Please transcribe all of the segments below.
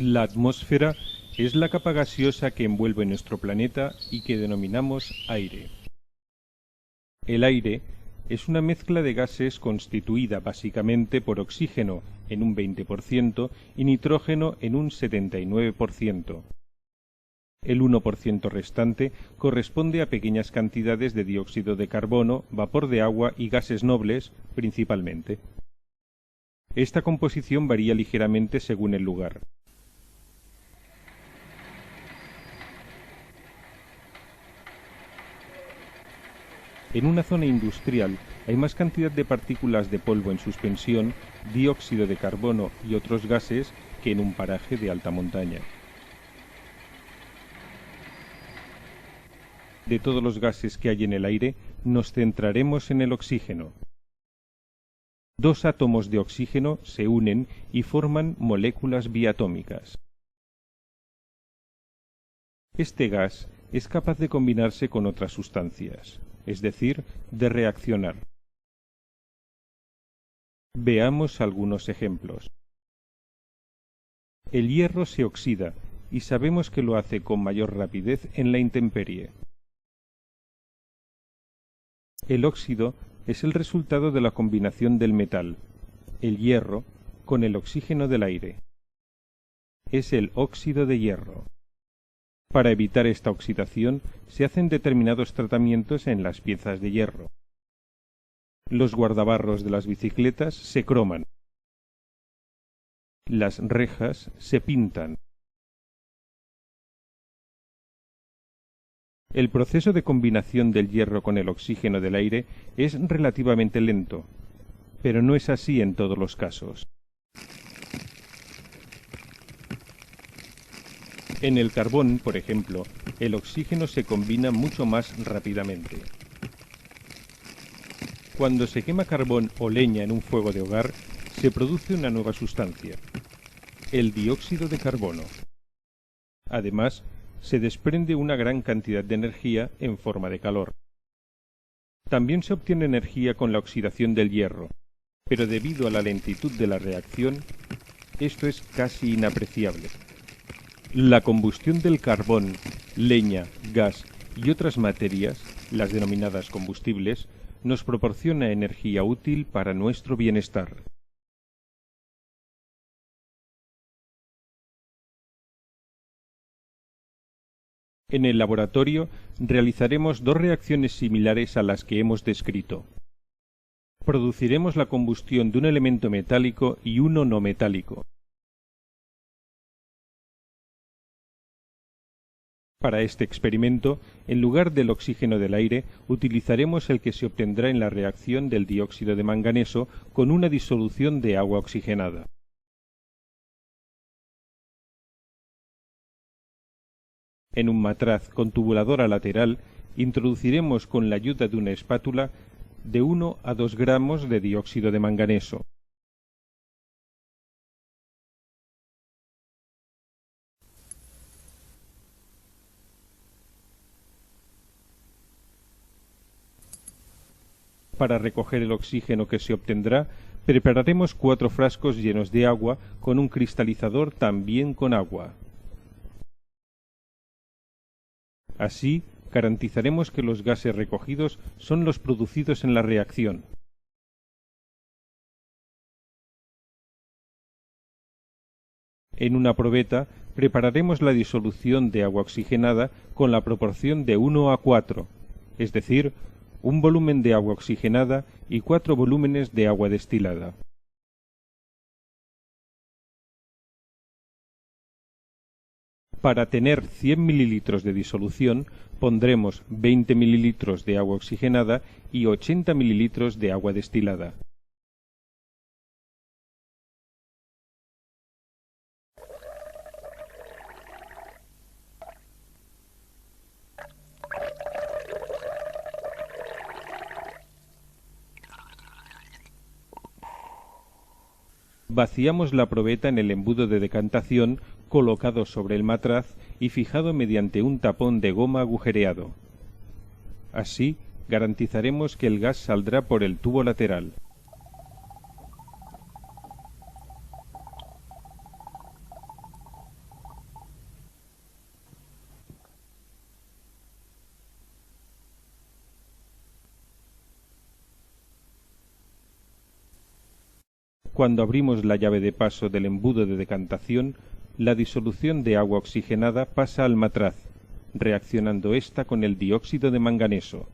La atmósfera es la capa gaseosa que envuelve nuestro planeta y que denominamos aire. El aire es una mezcla de gases constituida básicamente por oxígeno en un 20% y nitrógeno en un 79%. El 1% restante corresponde a pequeñas cantidades de dióxido de carbono, vapor de agua y gases nobles, principalmente. Esta composición varía ligeramente según el lugar. En una zona industrial hay más cantidad de partículas de polvo en suspensión, dióxido de carbono y otros gases que en un paraje de alta montaña. De todos los gases que hay en el aire, nos centraremos en el oxígeno. Dos átomos de oxígeno se unen y forman moléculas biatómicas. Este gas es capaz de combinarse con otras sustancias, es decir, de reaccionar. Veamos algunos ejemplos. El hierro se oxida y sabemos que lo hace con mayor rapidez en la intemperie. El óxido es el resultado de la combinación del metal, el hierro, con el oxígeno del aire. Es el óxido de hierro. Para evitar esta oxidación se hacen determinados tratamientos en las piezas de hierro. Los guardabarros de las bicicletas se croman. Las rejas se pintan. El proceso de combinación del hierro con el oxígeno del aire es relativamente lento, pero no es así en todos los casos. En el carbón, por ejemplo, el oxígeno se combina mucho más rápidamente. Cuando se quema carbón o leña en un fuego de hogar, se produce una nueva sustancia, el dióxido de carbono. Además, se desprende una gran cantidad de energía en forma de calor. También se obtiene energía con la oxidación del hierro, pero debido a la lentitud de la reacción, esto es casi inapreciable. La combustión del carbón, leña, gas y otras materias, las denominadas combustibles, nos proporciona energía útil para nuestro bienestar. En el laboratorio realizaremos dos reacciones similares a las que hemos descrito. Produciremos la combustión de un elemento metálico y uno no metálico. Para este experimento, en lugar del oxígeno del aire, utilizaremos el que se obtendrá en la reacción del dióxido de manganeso con una disolución de agua oxigenada. En un matraz con tubuladora lateral, introduciremos con la ayuda de una espátula de 1 a 2 gramos de dióxido de manganeso. Para recoger el oxígeno que se obtendrá, prepararemos 4 frascos llenos de agua con un cristalizador también con agua. Así, garantizaremos que los gases recogidos son los producidos en la reacción. En una probeta, prepararemos la disolución de agua oxigenada con la proporción de 1 a 4, es decir, un volumen de agua oxigenada y 4 volúmenes de agua destilada. Para tener 100 mililitros de disolución, pondremos 20 mililitros de agua oxigenada y 80 mililitros de agua destilada. Vaciamos la probeta en el embudo de decantación colocado sobre el matraz y fijado mediante un tapón de goma agujereado. Así, garantizaremos que el gas saldrá por el tubo lateral. Cuando abrimos la llave de paso del embudo de decantación, la disolución de agua oxigenada pasa al matraz, reaccionando ésta con el dióxido de manganeso.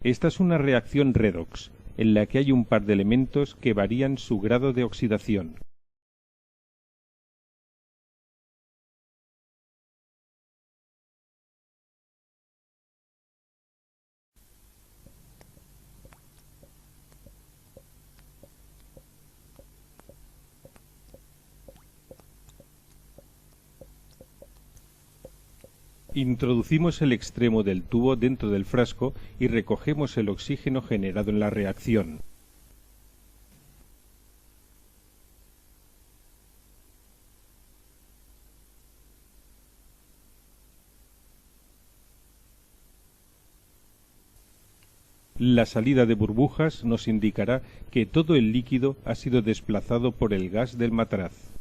Esta es una reacción redox, en la que hay un par de elementos que varían su grado de oxidación. Introducimos el extremo del tubo dentro del frasco y recogemos el oxígeno generado en la reacción. La salida de burbujas nos indicará que todo el líquido ha sido desplazado por el gas del matraz.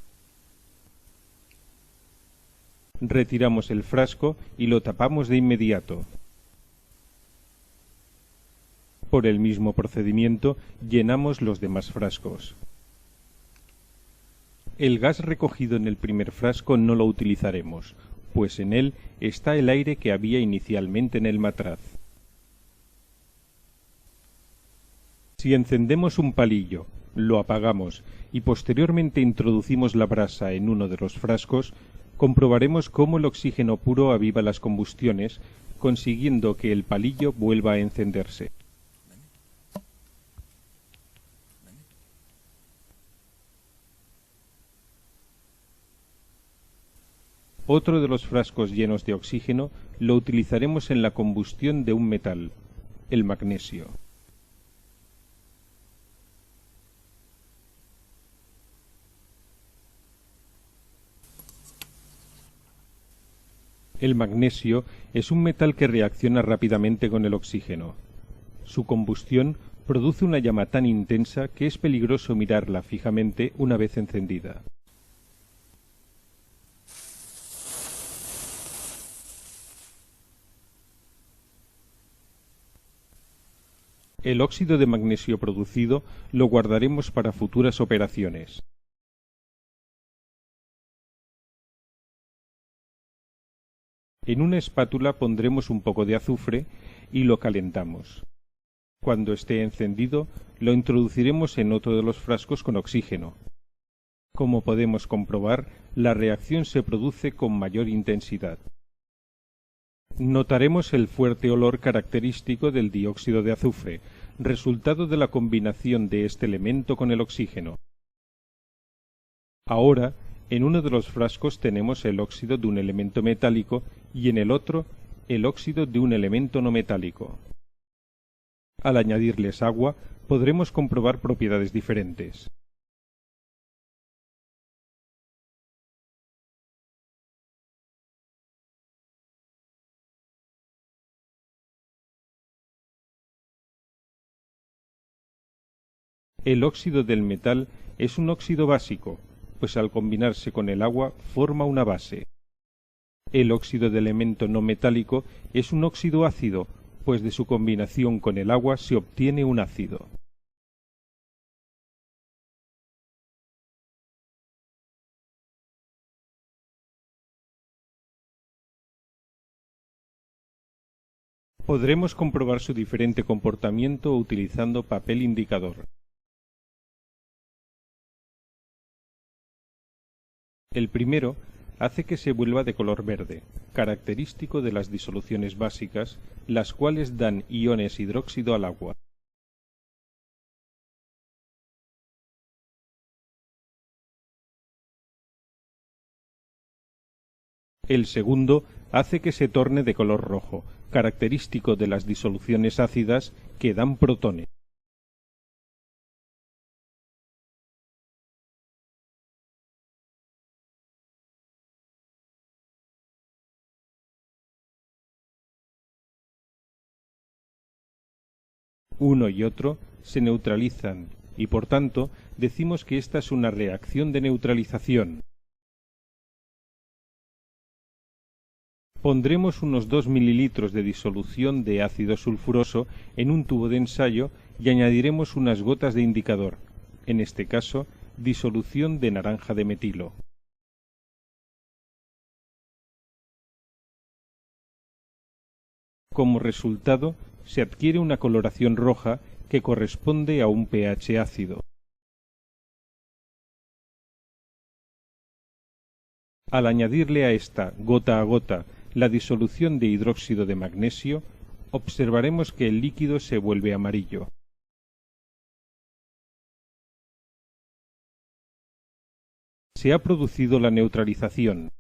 Retiramos el frasco y lo tapamos de inmediato. Por el mismo procedimiento llenamos los demás frascos. El gas recogido en el primer frasco no lo utilizaremos, pues en él está el aire que había inicialmente en el matraz. Si encendemos un palillo, lo apagamos y posteriormente introducimos la brasa en uno de los frascos, comprobaremos cómo el oxígeno puro aviva las combustiones, consiguiendo que el palillo vuelva a encenderse. Otro de los frascos llenos de oxígeno lo utilizaremos en la combustión de un metal, el magnesio. El magnesio es un metal que reacciona rápidamente con el oxígeno. Su combustión produce una llama tan intensa que es peligroso mirarla fijamente una vez encendida. El óxido de magnesio producido lo guardaremos para futuras operaciones. En una espátula pondremos un poco de azufre y lo calentamos. Cuando esté encendido, lo introduciremos en otro de los frascos con oxígeno. Como podemos comprobar, la reacción se produce con mayor intensidad. Notaremos el fuerte olor característico del dióxido de azufre, resultado de la combinación de este elemento con el oxígeno. Ahora, en uno de los frascos tenemos el óxido de un elemento metálico y en el otro el óxido de un elemento no metálico. Al añadirles agua, podremos comprobar propiedades diferentes. El óxido del metal es un óxido básico, pues al combinarse con el agua forma una base. El óxido de elemento no metálico es un óxido ácido, pues de su combinación con el agua se obtiene un ácido. Podremos comprobar su diferente comportamiento utilizando papel indicador. El primero hace que se vuelva de color verde, característico de las disoluciones básicas, las cuales dan iones hidróxido al agua. El segundo hace que se torne de color rojo, característico de las disoluciones ácidas que dan protones. Uno y otro se neutralizan y por tanto decimos que esta es una reacción de neutralización. Pondremos unos 2 mililitros de disolución de ácido sulfuroso en un tubo de ensayo y añadiremos unas gotas de indicador, en este caso, disolución de naranja de metilo. Como resultado, se adquiere una coloración roja que corresponde a un pH ácido. Al añadirle a esta, gota a gota, la disolución de hidróxido de magnesio, observaremos que el líquido se vuelve amarillo. Se ha producido la neutralización.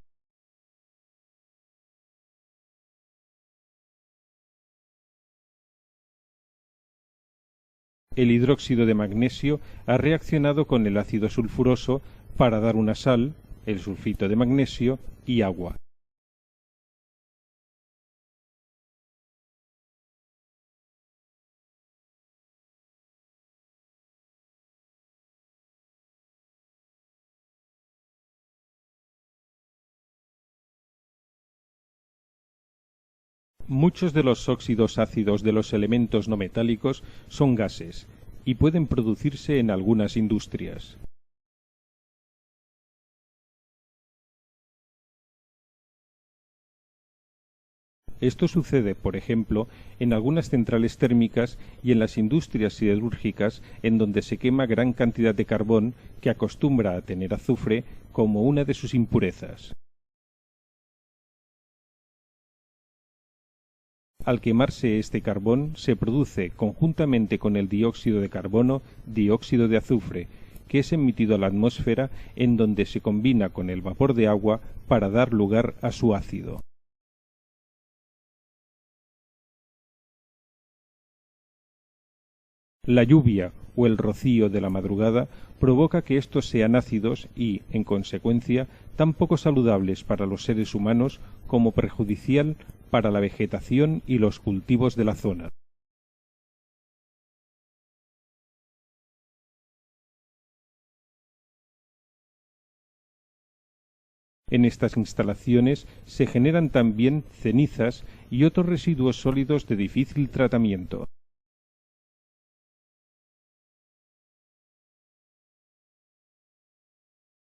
El hidróxido de magnesio ha reaccionado con el ácido sulfuroso para dar una sal, el sulfito de magnesio y agua. Muchos de los óxidos ácidos de los elementos no metálicos son gases y pueden producirse en algunas industrias. Esto sucede, por ejemplo, en algunas centrales térmicas y en las industrias siderúrgicas en donde se quema gran cantidad de carbón que acostumbra a tener azufre como una de sus impurezas. Al quemarse este carbón se produce, conjuntamente con el dióxido de carbono, dióxido de azufre, que es emitido a la atmósfera en donde se combina con el vapor de agua para dar lugar a su ácido. La lluvia o el rocío de la madrugada provoca que estos sean ácidos y, en consecuencia, tan poco saludables para los seres humanos como perjudicial para la vegetación y los cultivos de la zona. En estas instalaciones se generan también cenizas y otros residuos sólidos de difícil tratamiento.